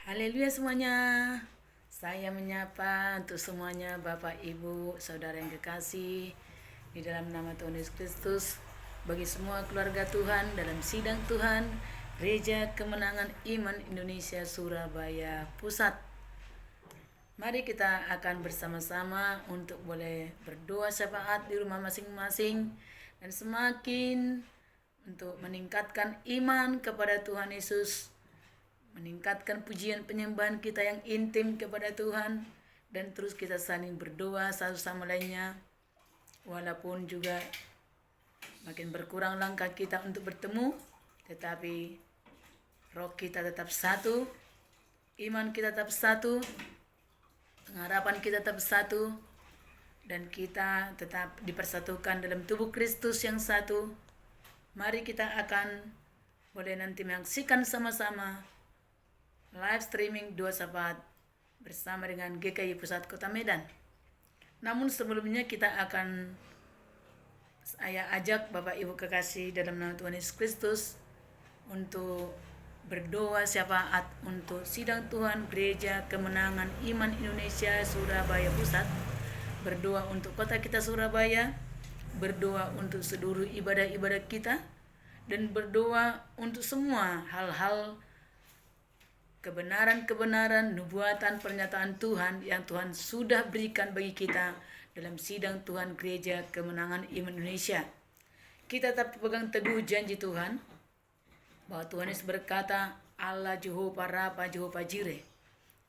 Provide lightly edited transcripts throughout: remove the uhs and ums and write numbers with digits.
Haleluya semuanya. Saya menyapa untuk semuanya Bapak, Ibu, Saudara yang kekasih di dalam nama Tuhan Yesus Kristus. Bagi semua keluarga Tuhan dalam sidang Tuhan, Gereja Kemenangan Iman Indonesia Surabaya Pusat. Mari kita akan bersama-sama untuk boleh berdoa syafaat di rumah masing-masing dan semakin untuk meningkatkan iman kepada Tuhan Yesus, meningkatkan pujian penyembahan kita yang intim kepada Tuhan, dan terus kita saling berdoa satu sama lainnya, walaupun juga makin berkurang langkah kita untuk bertemu, tetapi roh kita tetap satu, iman kita tetap satu, pengharapan kita tetap satu, dan kita tetap dipersatukan dalam tubuh Kristus yang satu. Mari kita akan boleh nanti menyaksikan sama-sama live streaming Doa Syafaat bersama dengan GKI Pusat Kota Medan. Namun sebelumnya saya ajak Bapak Ibu kekasih dalam nama Tuhan Yesus Kristus untuk berdoa syafaat untuk sidang Tuhan Gereja Kemenangan Iman Indonesia Surabaya Pusat, berdoa untuk kota kita Surabaya, berdoa untuk seluruh ibadah-ibadah kita, dan berdoa untuk semua hal-hal kebenaran-kebenaran, nubuatan, pernyataan Tuhan yang Tuhan sudah berikan bagi kita dalam sidang Tuhan Gereja Kemenangan Iman Indonesia. Kita tetap pegang teguh janji Tuhan bahwa Tuhan Yesus berkata, Allah Jehovah Rafa, Jehovah Jireh,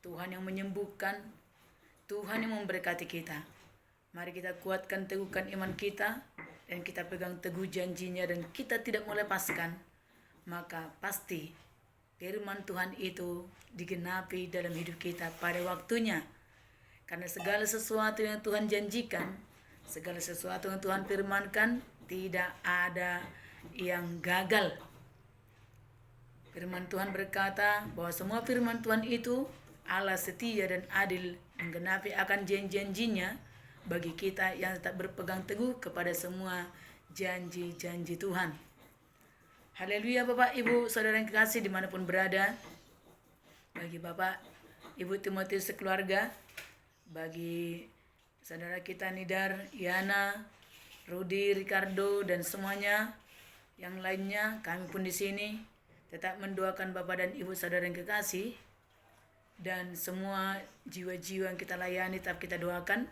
Tuhan yang menyembuhkan, Tuhan yang memberkati kita. Mari kita kuatkan, teguhkan iman kita, dan kita pegang teguh janjinya, dan kita tidak melepaskan. Maka pasti firman Tuhan itu digenapi dalam hidup kita pada waktunya. Karena segala sesuatu yang Tuhan janjikan, segala sesuatu yang Tuhan firmankan, tidak ada yang gagal. Firman Tuhan berkata bahwa semua firman Tuhan itu Allah setia dan adil, menggenapi akan janji-janjinya bagi kita yang tetap berpegang teguh kepada semua janji-janji Tuhan. Haleluya Bapak, Ibu, Saudara yang kekasih dimanapun berada. Bagi Bapak, Ibu Timotius sekeluarga, bagi saudara kita Nidar, Yana, Rudi, Ricardo, dan semuanya yang lainnya, kami pun di sini tetap mendoakan Bapak dan Ibu Saudara yang kekasih, dan semua jiwa-jiwa yang kita layani tetap kita doakan,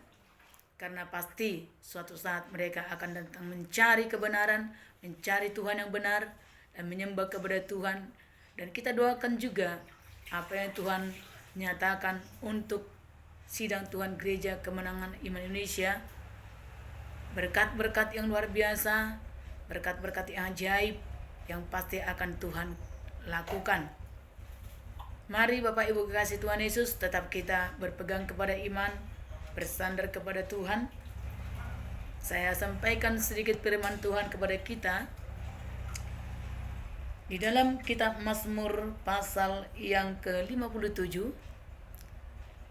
karena pasti suatu saat mereka akan datang mencari kebenaran, mencari Tuhan yang benar, dan menyembah kepada Tuhan. Dan kita doakan juga apa yang Tuhan nyatakan untuk sidang Tuhan Gereja Kemenangan Iman Indonesia, berkat-berkat yang luar biasa, berkat-berkat yang ajaib yang pasti akan Tuhan lakukan. Mari Bapak Ibu kekasih Tuhan Yesus, tetap kita berpegang kepada iman, bersandar kepada Tuhan. Saya sampaikan sedikit firman Tuhan kepada kita di dalam kitab Mazmur pasal yang ke-57.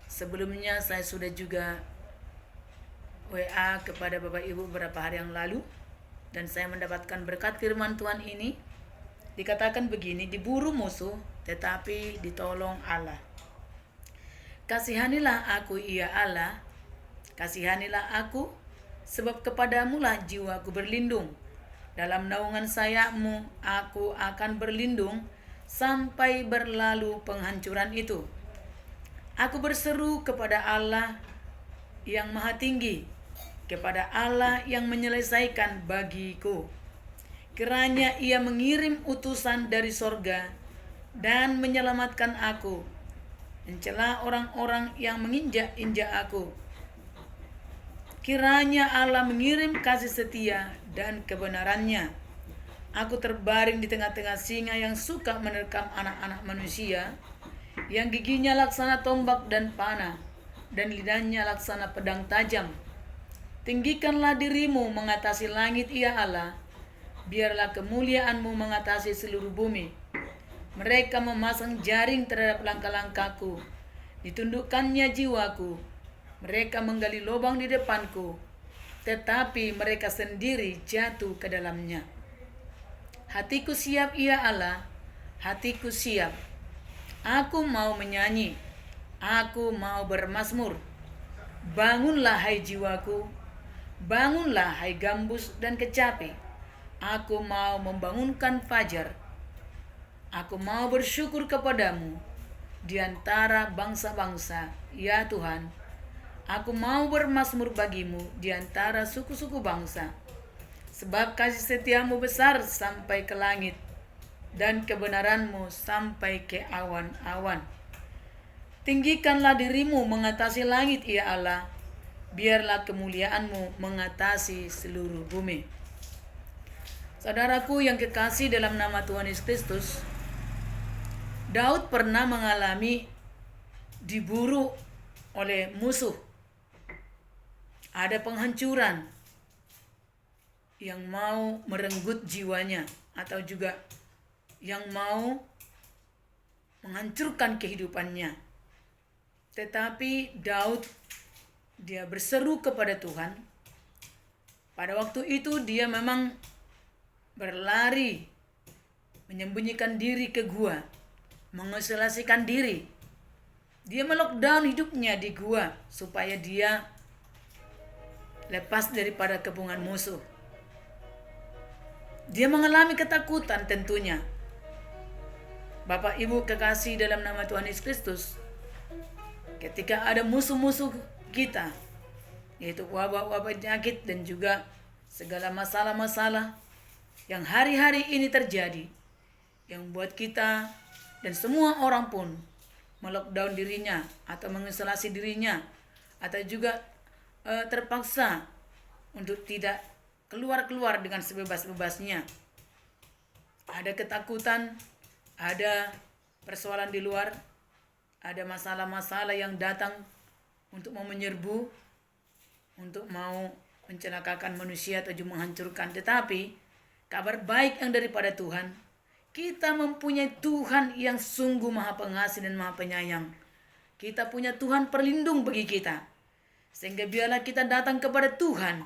Sebelumnya saya sudah juga WA kepada Bapak Ibu beberapa hari yang lalu, dan saya mendapatkan berkat firman Tuhan ini. Dikatakan begini, diburu musuh tetapi ditolong Allah. Kasihanilah aku ya Allah, kasihanilah aku, sebab kepadamulah jiwaku berlindung. Dalam naungan sayapmu aku akan berlindung sampai berlalu penghancuran itu. Aku berseru kepada Allah yang maha tinggi, kepada Allah yang menyelesaikan bagiku. Kiranya ia mengirim utusan dari sorga dan menyelamatkan aku, mencela orang-orang yang menginjak-injak aku. Kiranya Allah mengirim kasih setia dan kebenarannya. Aku terbaring di tengah-tengah singa yang suka menerkam anak-anak manusia, yang giginya laksana tombak dan panah, dan lidahnya laksana pedang tajam. Tinggikanlah dirimu mengatasi langit ya Allah, biarlah kemuliaanmu mengatasi seluruh bumi. Mereka memasang jaring terhadap langkah-langkahku, ditundukkannya jiwaku. Mereka menggali lubang di depanku, tetapi mereka sendiri jatuh ke dalamnya. Hatiku siap ya Allah, hatiku siap. Aku mau menyanyi, aku mau bermazmur. Bangunlah hai jiwaku, bangunlah hai gambus dan kecapi. Aku mau membangunkan fajar. Aku mau bersyukur kepadamu di antara bangsa-bangsa, ya Tuhan. Aku mau bermazmur bagimu di antara suku-suku bangsa. Sebab kasih setiamu besar sampai ke langit, dan kebenaranmu sampai ke awan-awan. Tinggikanlah dirimu mengatasi langit, ya Allah. Biarlah kemuliaanmu mengatasi seluruh bumi. Saudaraku yang kekasih dalam nama Tuhan Yesus Kristus, Daud pernah mengalami diburu oleh musuh. Ada penghancuran yang mau merenggut jiwanya, atau juga yang mau menghancurkan kehidupannya. Tetapi Daud, dia berseru kepada Tuhan. Pada waktu itu dia memang berlari, menyembunyikan diri ke gua, mengisolasikan diri. Dia melockdown hidupnya di gua supaya dia lepas daripada kepungan musuh. Dia mengalami ketakutan tentunya. Bapak Ibu kekasih dalam nama Tuhan Yesus Kristus, ketika ada musuh-musuh kita, yaitu wabah-wabah penyakit dan juga segala masalah-masalah yang hari-hari ini terjadi, yang buat kita dan semua orang pun melockdown dirinya atau mengisolasi dirinya, atau juga terpaksa untuk tidak keluar-keluar dengan sebebas-bebasnya. Ada ketakutan, ada persoalan di luar, ada masalah-masalah yang datang untuk mau menyerbu, untuk mau mencelakakan manusia atau juga menghancurkan. Tetapi kabar baik yang daripada Tuhan, kita mempunyai Tuhan yang sungguh maha pengasih dan maha penyayang. Kita punya Tuhan perlindung bagi kita. Sehingga biarlah kita datang kepada Tuhan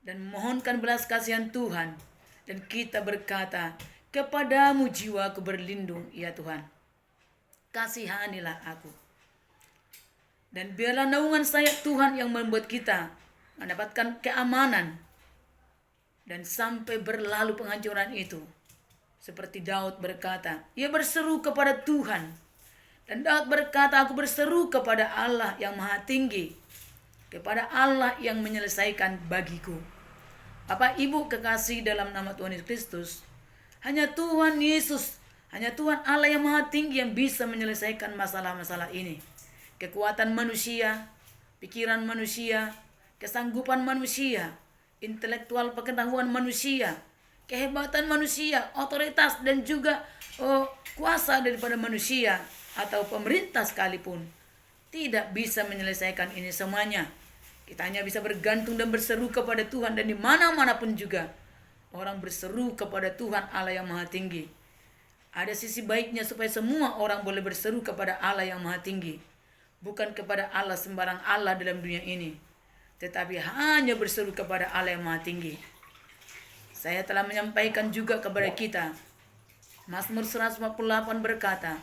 dan mohonkan belas kasihan Tuhan, dan kita berkata, kepadamu jiwaku berlindung, ya Tuhan. Kasihanilah aku. Dan biarlah naungan sayap Tuhan yang membuat kita mendapatkan keamanan, dan sampai berlalu penghancuran itu. Seperti Daud berkata, ia berseru kepada Tuhan. Dan Daud berkata, aku berseru kepada Allah yang maha tinggi, kepada Allah yang menyelesaikan bagiku. Bapak Ibu kekasih dalam nama Tuhan Yesus Kristus, hanya Tuhan Yesus, hanya Tuhan Allah yang maha tinggi yang bisa menyelesaikan masalah-masalah ini. Kekuatan manusia, pikiran manusia, kesanggupan manusia, intelektual pengetahuan manusia, kehebatan manusia, otoritas dan juga kuasa daripada manusia atau pemerintah sekalipun tidak bisa menyelesaikan ini semuanya. Kita hanya bisa bergantung dan berseru kepada Tuhan, dan di mana-mana pun juga orang berseru kepada Tuhan Allah yang maha tinggi. Ada sisi baiknya supaya semua orang boleh berseru kepada Allah yang maha tinggi, bukan kepada Allah sembarang Allah dalam dunia ini, tetapi hanya berseru kepada Allah yang maha tinggi. Saya telah menyampaikan juga kepada kita, Mazmur 148 berkata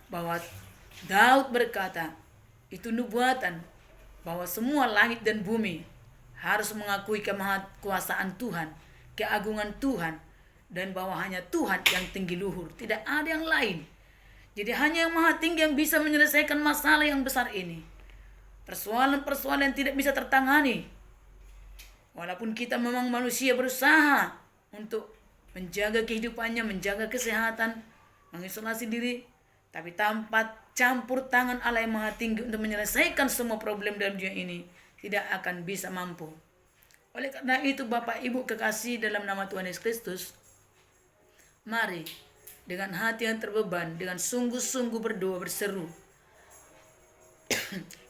bahwa Daud berkata, itu nubuatan bahwa semua langit dan bumi harus mengakui kemahakuasaan Tuhan, keagungan Tuhan, dan bahwa hanya Tuhan yang tinggi luhur, tidak ada yang lain. Jadi hanya yang maha tinggi yang bisa menyelesaikan masalah yang besar ini. Persoalan-persoalan yang tidak bisa tertangani. Walaupun kita memang manusia berusaha untuk menjaga kehidupannya, menjaga kesehatan, mengisolasi diri, tapi tanpa campur tangan Allah yang maha tinggi untuk menyelesaikan semua problem dalam dunia ini, tidak akan bisa mampu. Oleh karena itu Bapak Ibu kekasih dalam nama Tuhan Yesus Kristus, mari dengan hati yang terbeban, dengan sungguh-sungguh berdoa, berseru.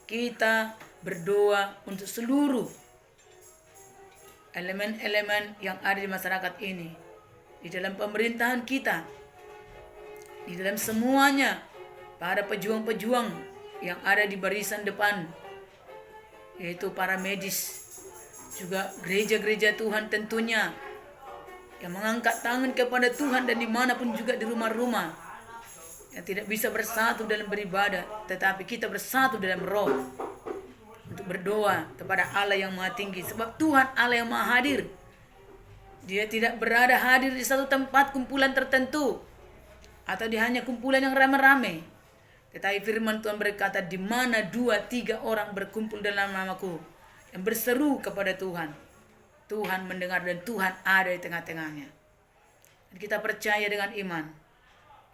Kita berdoa untuk seluruh elemen-elemen yang ada di masyarakat ini, di dalam pemerintahan kita, di dalam semuanya, para pejuang-pejuang yang ada di barisan depan, yaitu para medis, juga gereja-gereja Tuhan tentunya, yang mengangkat tangan kepada Tuhan, dan dimanapun juga di rumah-rumah, yang tidak bisa bersatu dalam beribadah, tetapi kita bersatu dalam roh untuk berdoa kepada Allah yang Maha Tinggi. Sebab Tuhan Allah yang Maha Hadir. Dia tidak berada hadir di satu tempat kumpulan tertentu atau di hanya kumpulan yang rame-rame. Tetapi firman Tuhan berkata, di mana 2-3 orang berkumpul dalam namaku, yang berseru kepada Tuhan, Tuhan mendengar dan Tuhan ada di tengah-tengahnya. Dan kita percaya dengan iman.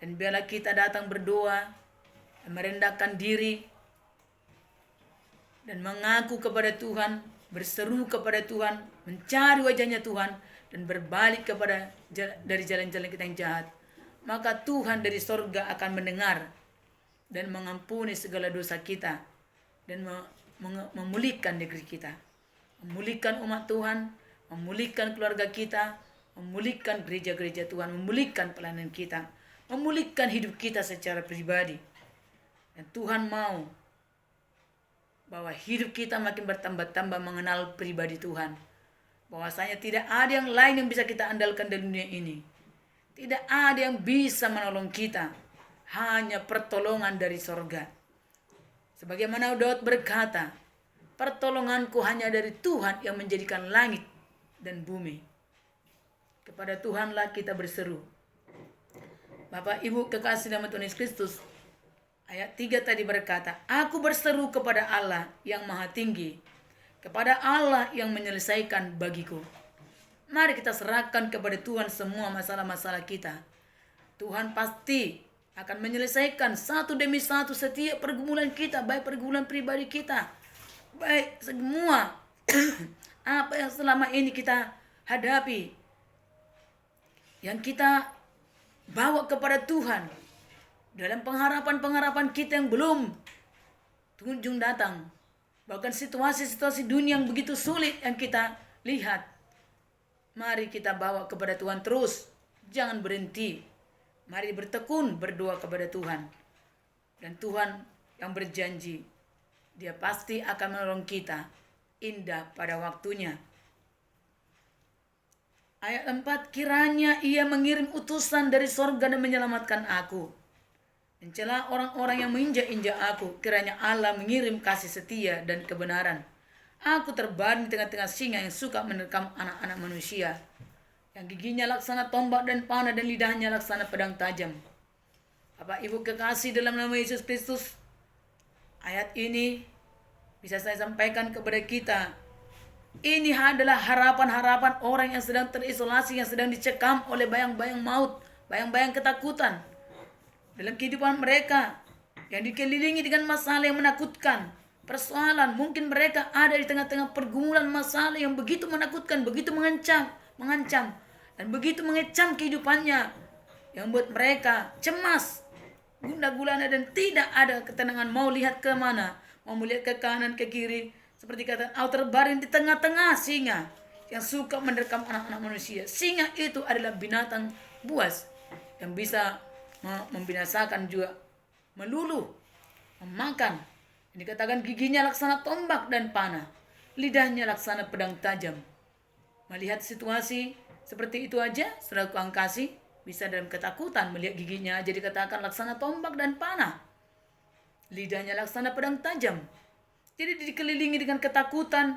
Dan biarlah kita datang berdoa dan merendahkan diri dan mengaku kepada Tuhan, berseru kepada Tuhan, mencari wajahnya Tuhan, dan berbalik dari jalan-jalan kita yang jahat. Maka Tuhan dari sorga akan mendengar dan mengampuni segala dosa kita dan memulihkan negeri kita, memulihkan umat Tuhan, memulihkan keluarga kita, memulihkan gereja-gereja Tuhan, memulihkan pelayanan kita, memulihkan hidup kita secara pribadi. Dan Tuhan mau bahwa hidup kita makin bertambah-tambah mengenal pribadi Tuhan. Bahwasanya tidak ada yang lain yang bisa kita andalkan di dunia ini. Tidak ada yang bisa menolong kita. Hanya pertolongan dari sorga. Sebagaimana Daud berkata, pertolonganku hanya dari Tuhan yang menjadikan langit dan bumi. Kepada Tuhanlah kita berseru. Bapak Ibu kekasih dalam Tuhan Yesus Kristus, ayat 3 tadi berkata, aku berseru kepada Allah yang Maha Tinggi, kepada Allah yang menyelesaikan bagiku. Mari kita serahkan kepada Tuhan semua masalah-masalah kita. Tuhan pasti akan menyelesaikan satu demi satu setiap pergumulan kita, baik pergumulan pribadi kita, baik semua apa yang selama ini kita hadapi, yang kita bawa kepada Tuhan dalam pengharapan-pengharapan kita yang belum kunjung datang. Bahkan situasi-situasi dunia yang begitu sulit yang kita lihat. Mari kita bawa kepada Tuhan terus. Jangan berhenti. Mari bertekun berdoa kepada Tuhan. Dan Tuhan yang berjanji, Dia pasti akan menolong kita indah pada waktunya. Ayat 4, kiranya Ia mengirim utusan dari sorga dan menyelamatkan aku, mencela orang-orang yang menginjak-injak aku. Kiranya Allah mengirim kasih setia dan kebenaran. Aku terbaring di tengah-tengah singa yang suka menerkam anak-anak manusia, yang giginya laksana tombak dan panah dan lidahnya laksana pedang tajam. Bapak Ibu kekasih dalam nama Yesus Kristus, ayat ini bisa saya sampaikan kepada kita. Ini adalah harapan-harapan orang yang sedang terisolasi, yang sedang dicekam oleh bayang-bayang maut, bayang-bayang ketakutan dalam kehidupan mereka, yang dikelilingi dengan masalah yang menakutkan, persoalan. Mungkin mereka ada di tengah-tengah pergumulan masalah yang begitu menakutkan, begitu mengancam, dan begitu mengecam kehidupannya, yang membuat mereka cemas, gundah gulana, dan tidak ada ketenangan. Mau lihat ke mana, mau melihat ke kanan, ke kiri. Seperti kata, aku terbaring di tengah-tengah singa yang suka menerkam anak-anak manusia. Singa itu adalah binatang buas yang bisa membinasakan juga, meluluh, memakan. Ini dikatakan giginya laksana tombak dan panah, lidahnya laksana pedang tajam. Melihat situasi seperti itu aja, saudaraku yang kasih, bisa dalam ketakutan melihat giginya aja dikatakan laksana tombak dan panah, lidahnya laksana pedang tajam. Jadi dikelilingi dengan ketakutan,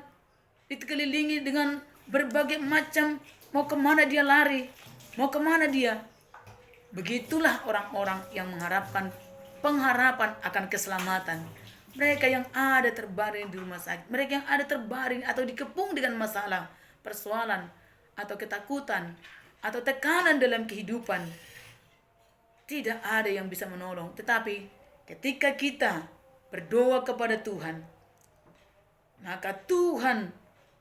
dikelilingi dengan berbagai macam, mau kemana dia lari, mau kemana dia. Begitulah orang-orang yang mengharapkan pengharapan akan keselamatan. Mereka yang ada terbaring di rumah sakit, mereka yang ada terbaring atau dikepung dengan masalah, persoalan, atau ketakutan, atau tekanan dalam kehidupan. Tidak ada yang bisa menolong. Tetapi ketika kita berdoa kepada Tuhan, maka Tuhan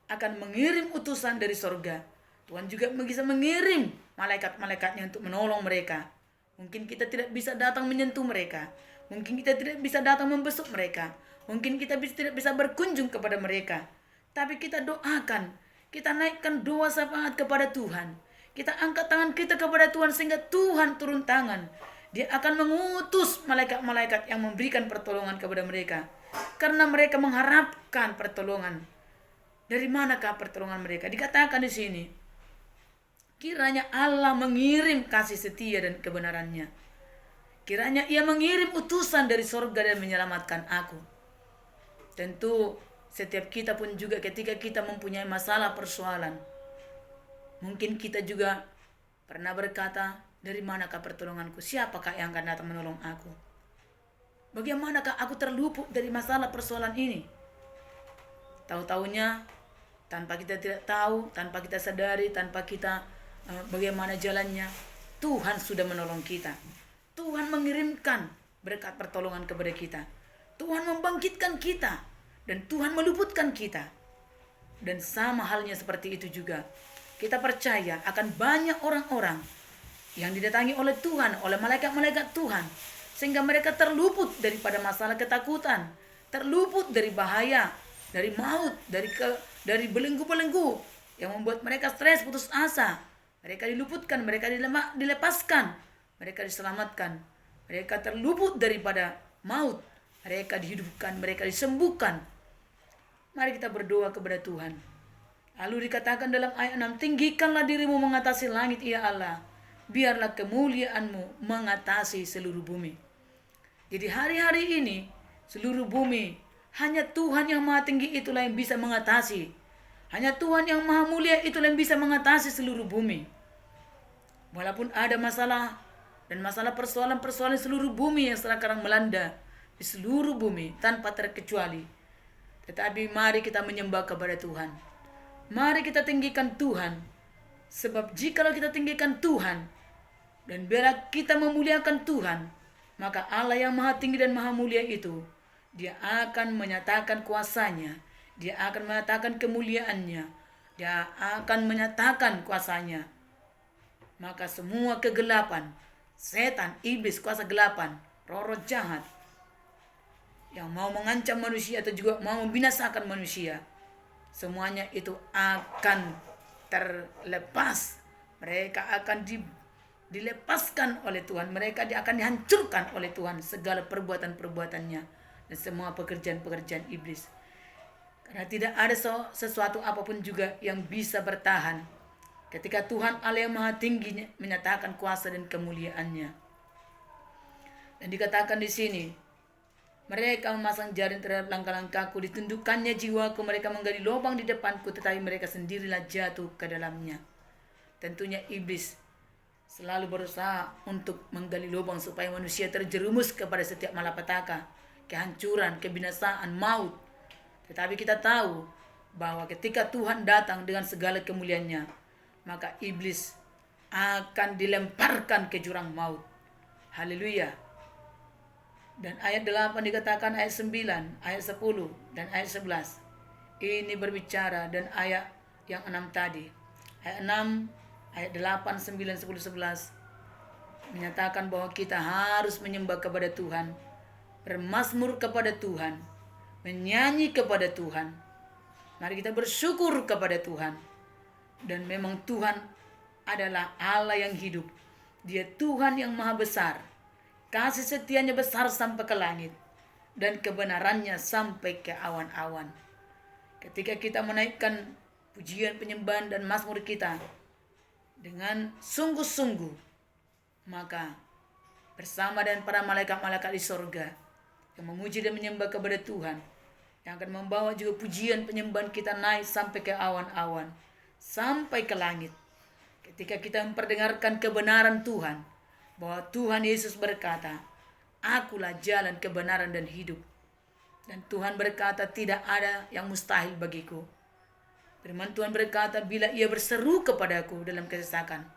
akan mengirim utusan dari sorga. Tuhan juga bisa mengirim malaikat-malaikatnya untuk menolong mereka. Mungkin kita tidak bisa datang menyentuh mereka. Mungkin kita tidak bisa datang membesuk mereka. Mungkin kita tidak bisa berkunjung kepada mereka. Tapi kita doakan. Kita naikkan doa syafaat kepada Tuhan. Kita angkat tangan kita kepada Tuhan sehingga Tuhan turun tangan. Dia akan mengutus malaikat-malaikat yang memberikan pertolongan kepada mereka. Karena mereka mengharapkan pertolongan. Dari manakah pertolongan mereka? Dikatakan di sini, kiranya Allah mengirim kasih setia dan kebenarannya. Kiranya ia mengirim utusan dari sorga dan menyelamatkan aku. Tentu setiap kita pun juga ketika kita mempunyai masalah persoalan, mungkin kita juga pernah berkata, dari manakah pertolonganku? Siapakah yang akan datang menolong aku? Bagaimanakah aku terluput dari masalah persoalan ini? Tahu-taunya tanpa kita tidak tahu, tanpa kita sadari, tanpa kita bagaimana jalannya, Tuhan sudah menolong kita. Tuhan mengirimkan berkat pertolongan kepada kita. Tuhan membangkitkan kita dan Tuhan meluputkan kita. Dan sama halnya seperti itu juga, kita percaya akan banyak orang-orang yang didatangi oleh Tuhan, oleh malaikat-malaikat Tuhan, sehingga mereka terluput daripada masalah ketakutan, terluput dari bahaya, dari maut, dari belenggu-belenggu yang membuat mereka stres, putus asa. Mereka diluputkan, mereka dilepaskan, mereka diselamatkan, mereka terluput daripada maut, mereka dihidupkan, mereka disembuhkan. Mari kita berdoa kepada Tuhan. Lalu dikatakan dalam ayat 6, tinggikanlah dirimu mengatasi langit ya Allah, biarlah kemuliaan-Mu mengatasi seluruh bumi. Jadi hari-hari ini seluruh bumi hanya Tuhan yang maha tinggi itulah yang bisa mengatasi. Hanya Tuhan yang maha mulia itulah yang bisa mengatasi seluruh bumi. Walaupun ada masalah dan masalah persoalan-persoalan seluruh bumi yang sekarang melanda di seluruh bumi tanpa terkecuali. Tetapi mari kita menyembah kepada Tuhan. Mari kita tinggikan Tuhan. Sebab jikalau kita tinggikan Tuhan dan bila kita memuliakan Tuhan, maka Allah yang maha tinggi dan maha mulia itu, Dia akan menyatakan kuasanya, Dia akan menyatakan kemuliaannya, Dia akan menyatakan kuasanya. Maka semua kegelapan, setan, iblis, kuasa gelapan, roh-roh jahat yang mau mengancam manusia atau juga mau membinasakan manusia, semuanya itu akan terlepas. Mereka akan dilepaskan oleh Tuhan. Mereka akan dihancurkan oleh Tuhan segala perbuatan-perbuatannya dan semua pekerjaan-pekerjaan iblis. Karena tidak ada sesuatu apapun juga yang bisa bertahan ketika Tuhan Allah yang maha tinggi menyatakan kuasa dan kemuliaannya. Dan dikatakan di sini, mereka memasang jaring terhadap langkah-langkahku, ditundukkannya jiwaku, mereka menggali lubang di depanku, tetapi mereka sendirilah jatuh ke dalamnya. Tentunya iblis selalu berusaha untuk menggali lubang supaya manusia terjerumus kepada setiap malapetaka, kehancuran, kebinasaan, maut. Tetapi kita tahu bahwa ketika Tuhan datang dengan segala kemuliaannya, maka iblis akan dilemparkan ke jurang maut. Haleluya. Dan ayat 8 dikatakan ayat 9, ayat 10, dan ayat 11. Ini berbicara dan ayat yang 6 tadi. Ayat 6, ayat 8, 9, 10, 11 menyatakan bahwa kita harus menyembah kepada Tuhan, bermazmur kepada Tuhan, menyanyi kepada Tuhan. Mari kita bersyukur kepada Tuhan. Dan memang Tuhan adalah Allah yang hidup. Dia Tuhan yang maha besar. Kasih setianya besar sampai ke langit, dan kebenarannya sampai ke awan-awan. Ketika kita menaikkan pujian, penyembahan, dan mazmur kita dengan sungguh-sungguh, maka bersama dengan para malaikat-malaikat di sorga yang memuji dan menyembah kepada Tuhan, yang akan membawa juga pujian penyembahan kita naik sampai ke awan-awan, sampai ke langit. Ketika kita memperdengarkan kebenaran Tuhan, bahwa Tuhan Yesus berkata, akulah jalan, kebenaran, dan hidup. Dan Tuhan berkata, tidak ada yang mustahil bagiku. Firman Tuhan berkata, bila ia berseru kepadaku dalam kesesakan,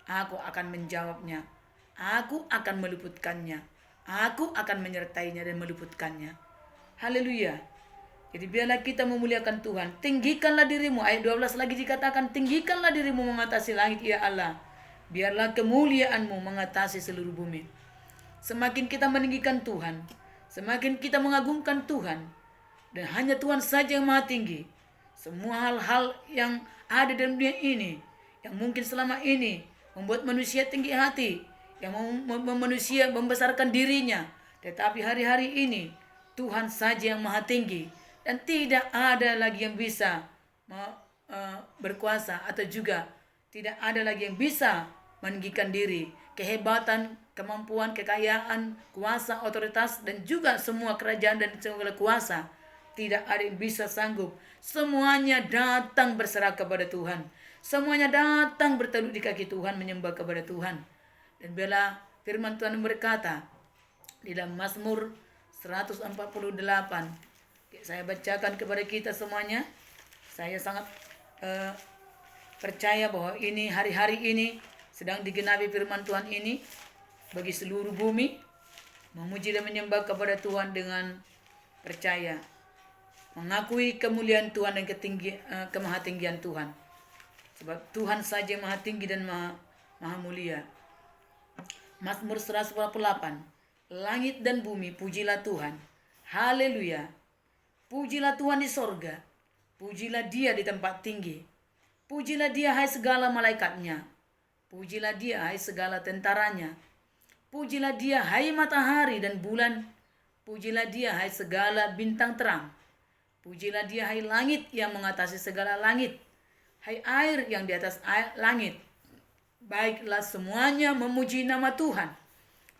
aku akan menjawabnya. Aku akan meluputkannya. Aku akan menyertainya dan meluputkannya. Haleluya. Jadi biarlah kita memuliakan Tuhan. Tinggikanlah dirimu. Ayat 12 lagi dikatakan, tinggikanlah dirimu mengatasi langit ya Allah. Biarlah kemuliaan-Mu mengatasi seluruh bumi. Semakin kita meninggikan Tuhan, semakin kita mengagungkan Tuhan, dan hanya Tuhan saja yang maha tinggi. Semua hal-hal yang ada dalam dunia ini, yang mungkin selama ini membuat manusia tinggi hati, yang manusia membesarkan dirinya, tetapi hari-hari ini Tuhan saja yang maha tinggi, dan tidak ada lagi yang bisa berkuasa, atau juga tidak ada lagi yang bisa meninggikan diri. Kehebatan, kemampuan, kekayaan, kuasa, otoritas, dan juga semua kerajaan dan segala kuasa. Tidak ada yang bisa sanggup. Semuanya datang berserah kepada Tuhan. Semuanya datang berteduh di kaki Tuhan, menyembah kepada Tuhan. Dan bila firman Tuhan berkata di dalam Mazmur 148, saya bacakan kepada kita semuanya. Saya sangat percaya bahwa ini hari-hari ini sedang digenapi firman Tuhan ini bagi seluruh bumi, memuji dan menyembah kepada Tuhan dengan percaya, mengakui kemuliaan Tuhan dan kemahatinggian Tuhan. Sebab Tuhan saja yang maha tinggi dan maha mulia. Mazmur 148, langit dan bumi pujilah Tuhan. Haleluya. Pujilah Tuhan di sorga. Pujilah Dia di tempat tinggi. Pujilah Dia hai segala malaikatnya. Pujilah Dia hai segala tentaranya. Pujilah Dia hai matahari dan bulan. Pujilah Dia hai segala bintang terang. Pujilah Dia hai langit yang mengatasi segala langit. Hai air yang di atas langit. Baiklah semuanya memuji nama Tuhan.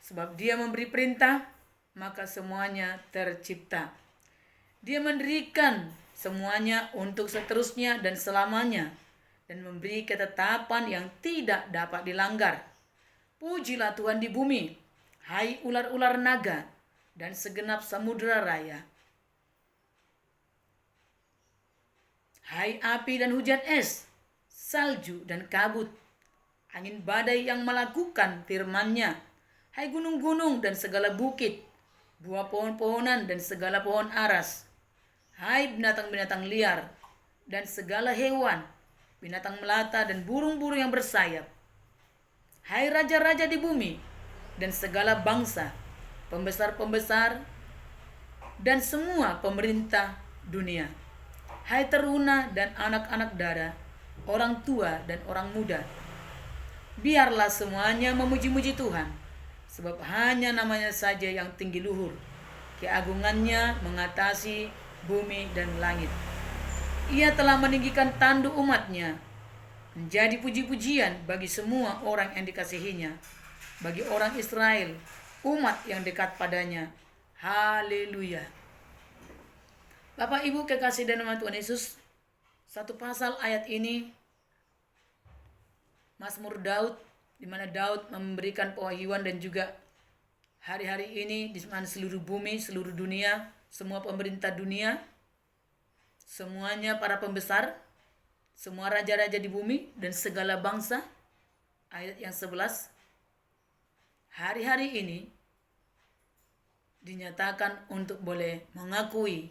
Sebab Dia memberi perintah, maka semuanya tercipta. Dia mendirikan semuanya untuk seterusnya dan selamanya, dan memberi ketetapan yang tidak dapat dilanggar. Pujilah Tuhan di bumi, hai ular-ular naga, dan segenap samudera raya. Hai api dan hujan es, salju dan kabut, angin badai yang melakukan firman-Nya. Hai gunung-gunung dan segala bukit, buah pohon-pohonan dan segala pohon aras. Hai binatang-binatang liar dan segala hewan, binatang melata dan burung-burung yang bersayap. Hai raja-raja di bumi dan segala bangsa, pembesar-pembesar dan semua pemerintah dunia. Hai teruna dan anak-anak dara, orang tua dan orang muda. Biarlah semuanya memuji-muji Tuhan, sebab hanya namanya saja yang tinggi luhur. Keagungannya mengatasi bumi dan langit. Ia telah meninggikan tanduk umatnya, menjadi puji-pujian bagi semua orang yang dikasihinya, bagi orang Israel, umat yang dekat padanya. Haleluya. Bapak Ibu kekasih dan nama Tuhan Yesus, satu pasal ayat ini Mazmur Daud, di mana Daud memberikan pewahyuan dan juga hari-hari ini di mana seluruh bumi, seluruh dunia, semua pemerintah dunia, semuanya para pembesar, semua raja-raja di bumi dan segala bangsa. Ayat yang 11, hari-hari ini dinyatakan untuk boleh mengakui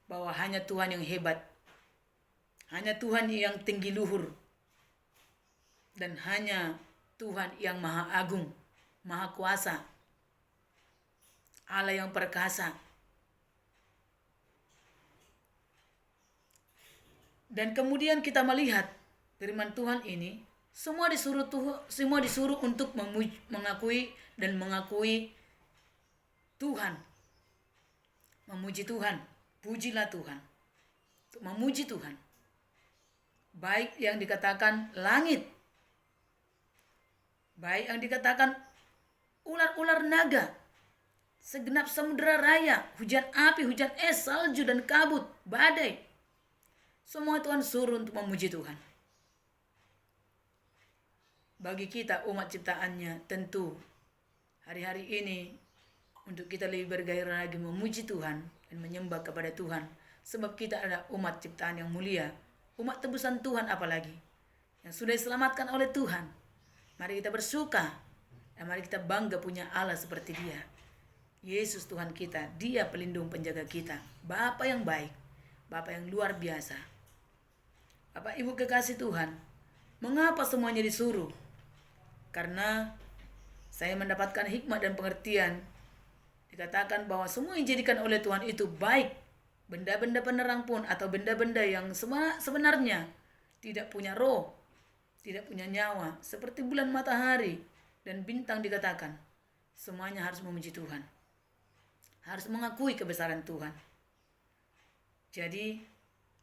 bahwa hanya Tuhan yang hebat, hanya Tuhan yang tinggi luhur, dan hanya Tuhan yang maha agung, maha kuasa, Allah yang perkasa. Dan kemudian kita melihat firman Tuhan ini, semua disuruh untuk mengakui dan mengakui Tuhan, memuji Tuhan. Pujilah Tuhan, untuk memuji Tuhan. Baik yang dikatakan langit, baik yang dikatakan ular-ular naga, segenap samudera raya, hujan api, hujan es, salju dan kabut, badai. Semua Tuhan suruh untuk memuji Tuhan. Bagi kita umat ciptaannya, tentu hari-hari ini untuk kita lebih bergairah lagi memuji Tuhan dan menyembah kepada Tuhan. Sebab kita adalah umat ciptaan yang mulia, umat tebusan Tuhan apalagi, yang sudah diselamatkan oleh Tuhan. Mari kita bersuka dan mari kita bangga punya Allah seperti Dia. Yesus Tuhan kita, Dia pelindung penjaga kita, Bapa yang baik, Bapa yang luar biasa. Bapak Ibu kekasih Tuhan, mengapa semuanya disuruh? Karena saya mendapatkan hikmat dan pengertian. Dikatakan bahwa semua yang dijadikan oleh Tuhan itu baik. Benda-benda penerang pun atau benda-benda yang sebenarnya tidak punya roh, tidak punya nyawa, seperti bulan, matahari, dan bintang dikatakan. Semuanya harus memuji Tuhan, harus mengakui kebesaran Tuhan. Jadi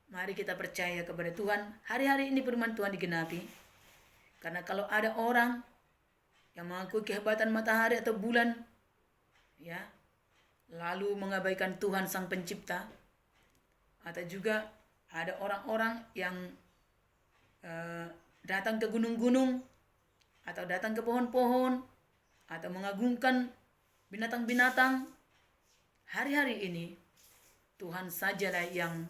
mari kita percaya kepada Tuhan. Hari-hari ini firman Tuhan digenapi. Karena kalau ada orang yang mengakui kehebatan matahari atau bulan, ya, lalu mengabaikan Tuhan Sang Pencipta. Atau juga ada orang-orang yang datang ke gunung-gunung atau datang ke pohon-pohon atau mengagungkan binatang-binatang. Hari-hari ini Tuhan sajalah yang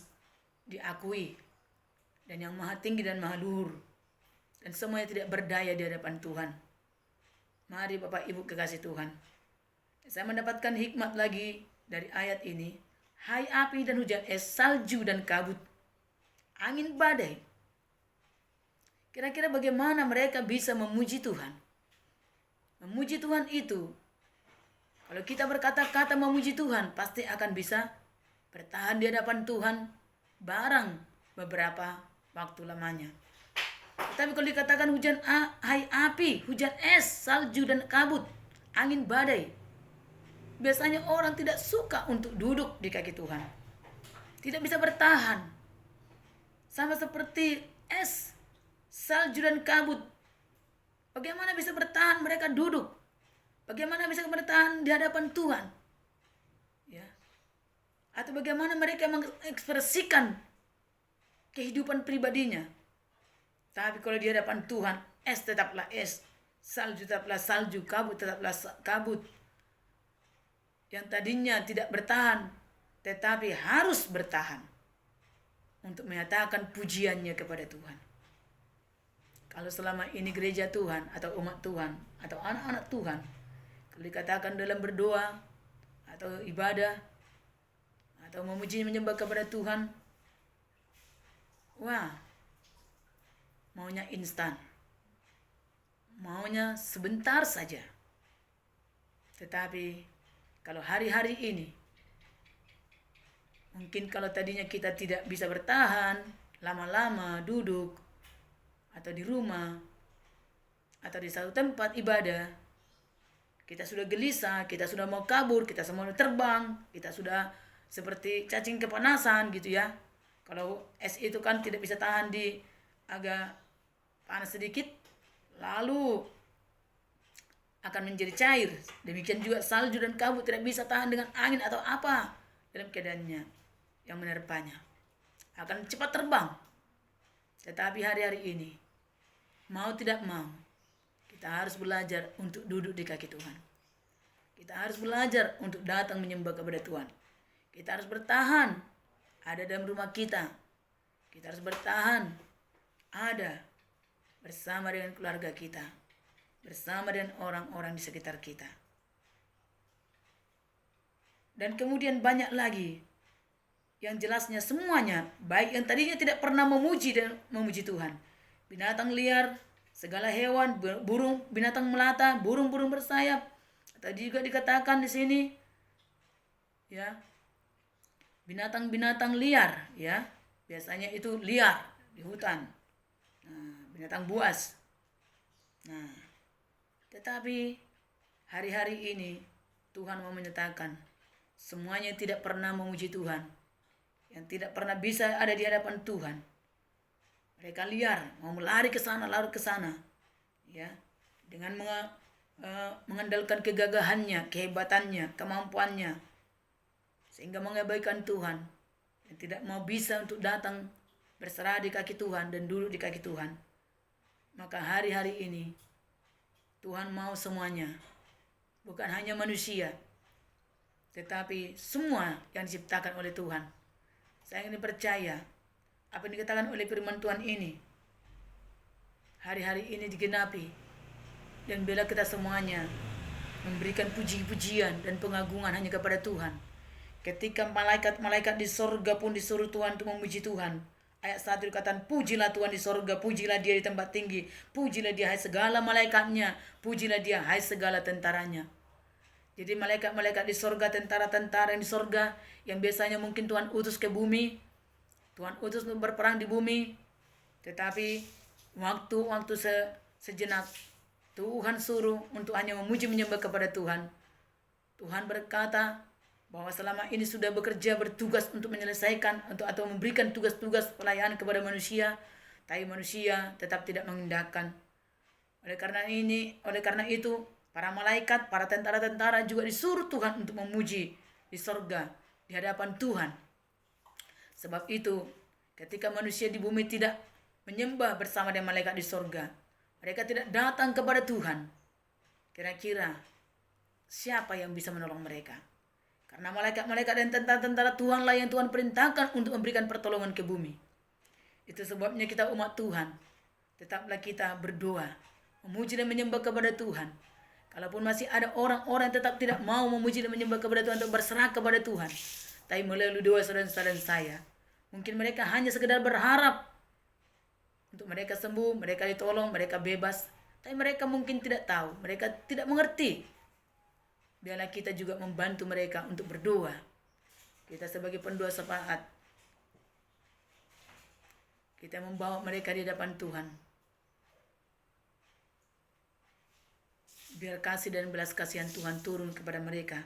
diakui dan yang maha tinggi dan maha luhur, dan semuanya tidak berdaya di hadapan Tuhan. Mari Bapak Ibu kekasih Tuhan, saya mendapatkan hikmat lagi dari ayat ini. Hai api dan hujan es, salju dan kabut, angin badai. Kira-kira bagaimana mereka bisa memuji Tuhan? Memuji Tuhan itu, kalau kita berkata-kata memuji Tuhan, pasti akan bisa bertahan di hadapan Tuhan barang beberapa waktu lamanya. Tapi kalau dikatakan hujan hai api, hujan es, salju dan kabut, angin badai, biasanya orang tidak suka untuk duduk di kaki Tuhan. Tidak bisa bertahan. Sama seperti es, salju dan kabut. Bagaimana bisa bertahan mereka duduk? Bagaimana bisa bertahan di hadapan Tuhan? Ya. Atau bagaimana mereka mengekspresikan kehidupan pribadinya? Tapi kalau di hadapan Tuhan, es tetaplah es, salju tetaplah salju, kabut tetaplah kabut. Yang tadinya tidak bertahan, tetapi harus bertahan untuk menyatakan pujiannya kepada Tuhan. Kalau selama ini gereja Tuhan atau umat Tuhan atau anak-anak Tuhan, kalau dikatakan dalam berdoa atau ibadah atau memuji menyembah kepada Tuhan, wah, maunya instan, maunya sebentar saja. Tetapi kalau hari-hari ini, mungkin kalau tadinya kita tidak bisa bertahan lama-lama duduk atau di rumah atau di satu tempat ibadah, kita sudah gelisah, kita sudah mau kabur, kita semua terbang, kita sudah seperti cacing kepanasan gitu ya. Kalau es itu kan tidak bisa tahan di agak panas sedikit, lalu akan menjadi cair. Demikian juga salju dan kabut tidak bisa tahan dengan angin atau apa dalam keadaannya yang menerpanya. Akan cepat terbang. Tetapi hari-hari ini, mau tidak mau, kita harus belajar untuk duduk di kaki Tuhan. Kita harus belajar untuk datang menyembah kepada Tuhan. Kita harus bertahan ada dalam rumah kita. Kita harus bertahan ada bersama dengan keluarga kita, bersama dengan orang-orang di sekitar kita. Dan kemudian banyak lagi yang jelasnya semuanya, baik yang tadinya tidak pernah memuji dan memuji Tuhan, binatang liar, segala hewan, burung, binatang melata, burung-burung bersayap, atau juga dikatakan di sini, ya, binatang-binatang liar, ya, biasanya itu liar di hutan, binatang buas. Nah, tetapi hari-hari ini Tuhan mau menyatakan semuanya tidak pernah memuji Tuhan, yang tidak pernah bisa ada di hadapan Tuhan. Mereka liar, mau lari ke sana, lari ke sana, ya, dengan mengandalkan kegagahannya, kehebatannya, kemampuannya, sehingga mengabaikan Tuhan, dan tidak mau bisa untuk datang berserah di kaki Tuhan dan duduk di kaki Tuhan. Maka hari-hari ini Tuhan mau semuanya, bukan hanya manusia, tetapi semua yang diciptakan oleh Tuhan. Saya ingin percaya apa yang dikatakan oleh firman Tuhan ini hari-hari ini digenapi, dan bila kita semuanya memberikan puji-pujian dan pengagungan hanya kepada Tuhan. Ketika malaikat-malaikat di sorga pun disuruh Tuhan untuk memuji Tuhan. Ayat 1 dikatakan, pujilah Tuhan di sorga, pujilah dia di tempat tinggi, pujilah dia hai segala malaikatnya, pujilah dia hai segala tentaranya. Jadi malaikat-malaikat di sorga, tentara-tentara yang di sorga, yang biasanya mungkin Tuhan utus ke bumi, Tuhan utus untuk berperang di bumi, tetapi waktu sejenak Tuhan suruh untuk hanya memuji menyembah kepada Tuhan. Tuhan berkata bahwa selama ini sudah bekerja bertugas untuk menyelesaikan atau memberikan tugas-tugas pelayanan kepada manusia, tapi manusia tetap tidak mengindahkan. Oleh karena itu, para malaikat, para tentara-tentara juga disuruh Tuhan untuk memuji di sorga, di hadapan Tuhan. Sebab itu, ketika manusia di bumi tidak menyembah bersama dengan malaikat di sorga, mereka tidak datang kepada Tuhan, kira-kira siapa yang bisa menolong mereka? Karena malaikat-malaikat dan tentara-tentara Tuhanlah yang Tuhan perintahkan untuk memberikan pertolongan ke bumi. Itu sebabnya kita umat Tuhan, tetaplah kita berdoa, memuji dan menyembah kepada Tuhan. Kalaupun masih ada orang-orang yang tetap tidak mau memuji dan menyembah kepada Tuhan, untuk berserah kepada Tuhan, tapi melalui doa saudara-saudara saya, mungkin mereka hanya sekedar berharap untuk mereka sembuh, mereka ditolong, mereka bebas, tapi mereka mungkin tidak tahu, mereka tidak mengerti. Biarlah kita juga membantu mereka untuk berdoa. Kita sebagai pendoa syafaat, kita membawa mereka di hadapan Tuhan. Biar kasih dan belas kasihan Tuhan turun kepada mereka,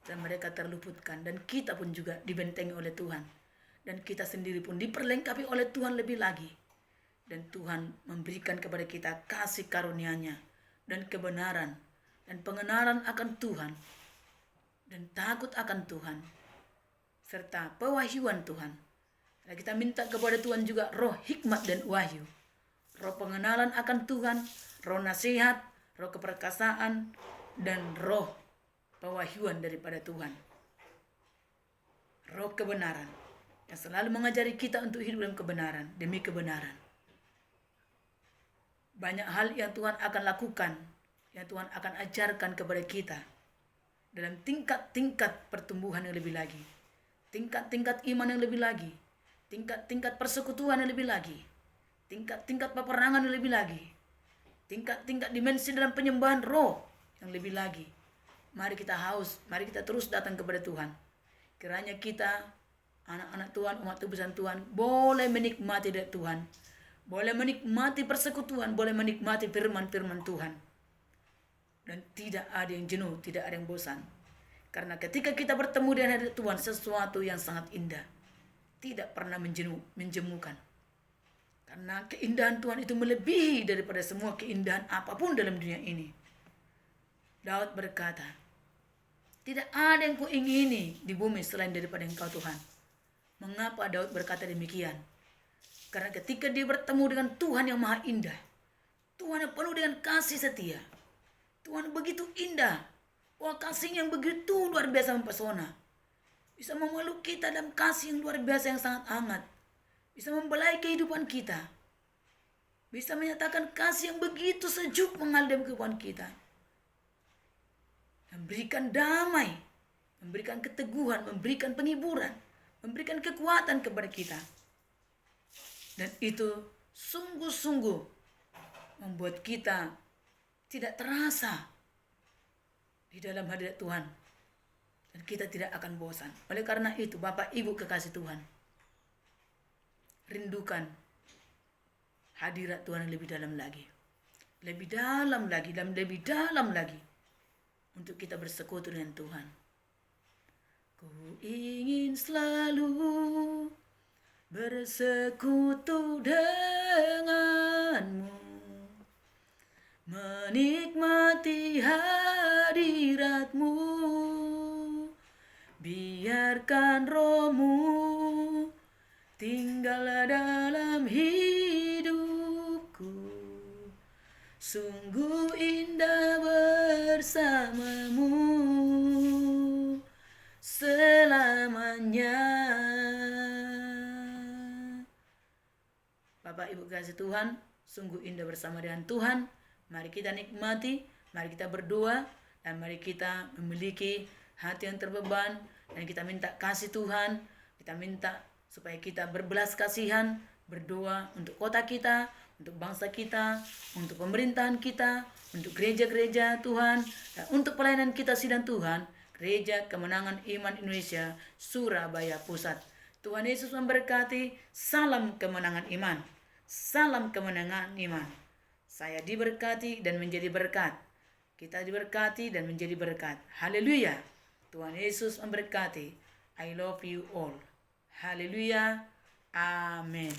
dan mereka terluputkan, dan kita pun juga dibentengi oleh Tuhan, dan kita sendiri pun diperlengkapi oleh Tuhan lebih lagi. Dan Tuhan memberikan kepada kita kasih karunia-Nya dan kebenaran dan pengenalan akan Tuhan dan takut akan Tuhan serta pewahyuan Tuhan. Dan kita minta kepada Tuhan juga roh hikmat dan wahyu, roh pengenalan akan Tuhan, roh nasihat, roh keperkasaan, dan roh pewahyuan daripada Tuhan, roh kebenaran yang selalu mengajari kita untuk hidup dalam kebenaran demi kebenaran. Banyak hal yang Tuhan akan lakukan, yang Tuhan akan ajarkan kepada kita dalam tingkat-tingkat pertumbuhan yang lebih lagi, tingkat-tingkat iman yang lebih lagi, tingkat-tingkat persekutuan yang lebih lagi, tingkat-tingkat peperangan yang lebih lagi, tingkat-tingkat dimensi dalam penyembahan roh yang lebih lagi. Mari kita haus, mari kita terus datang kepada Tuhan. Kiranya kita, anak-anak Tuhan, umat tebusan Tuhan, boleh menikmati dari Tuhan, boleh menikmati persekutuan, boleh menikmati firman-firman Tuhan. Dan tidak ada yang jenuh, tidak ada yang bosan. Karena ketika kita bertemu dengan hadirat Tuhan, sesuatu yang sangat indah, tidak pernah menjemukan. Karena keindahan Tuhan itu melebihi daripada semua keindahan apapun dalam dunia ini. Daud berkata, tidak ada yang kuingini di bumi selain daripada Engkau Tuhan. Mengapa Daud berkata demikian? Karena ketika dia bertemu dengan Tuhan yang maha indah, Tuhan yang penuh dengan kasih setia, Tuhan begitu indah, wah kasihnya yang begitu luar biasa mempesona, bisa memeluk kita dalam kasih yang luar biasa yang sangat hangat, bisa membelai kehidupan kita, bisa menyatakan kasih yang begitu sejuk mengalir dalam kehidupan kita, memberikan damai, memberikan keteguhan, memberikan penghiburan, memberikan kekuatan kepada kita. Dan itu sungguh-sungguh membuat kita tidak terasa di dalam hadirat Tuhan. Dan kita tidak akan bosan. Oleh karena itu, Bapak Ibu kekasih Tuhan, rindukan hadirat Tuhan yang lebih dalam lagi. Lebih dalam lagi, dan lebih dalam lagi. Untuk kita bersekutu dengan Tuhan. Ku ingin selalu bersekutu denganmu, menikmati hadiratmu, biarkan rohmu tinggal dalam hidupku, sungguh indah bersamamu selamanya. Bapak Ibu kasih Tuhan, sungguh indah bersama dengan Tuhan. Mari kita nikmati, mari kita berdoa, dan mari kita memiliki hati yang terbeban, dan kita minta kasih Tuhan, kita minta supaya kita berbelas kasihan, berdoa untuk kota kita, untuk bangsa kita, untuk pemerintahan kita, untuk gereja-gereja Tuhan, dan untuk pelayanan kita sidang Tuhan, Gereja Kemenangan Iman Indonesia, Surabaya Pusat. Tuhan Yesus memberkati. Salam kemenangan iman. Salam kemenangan iman. Saya diberkati dan menjadi berkat. Kita diberkati dan menjadi berkat. Haleluya. Tuhan Yesus memberkati. I love you all. Haleluya. Amin.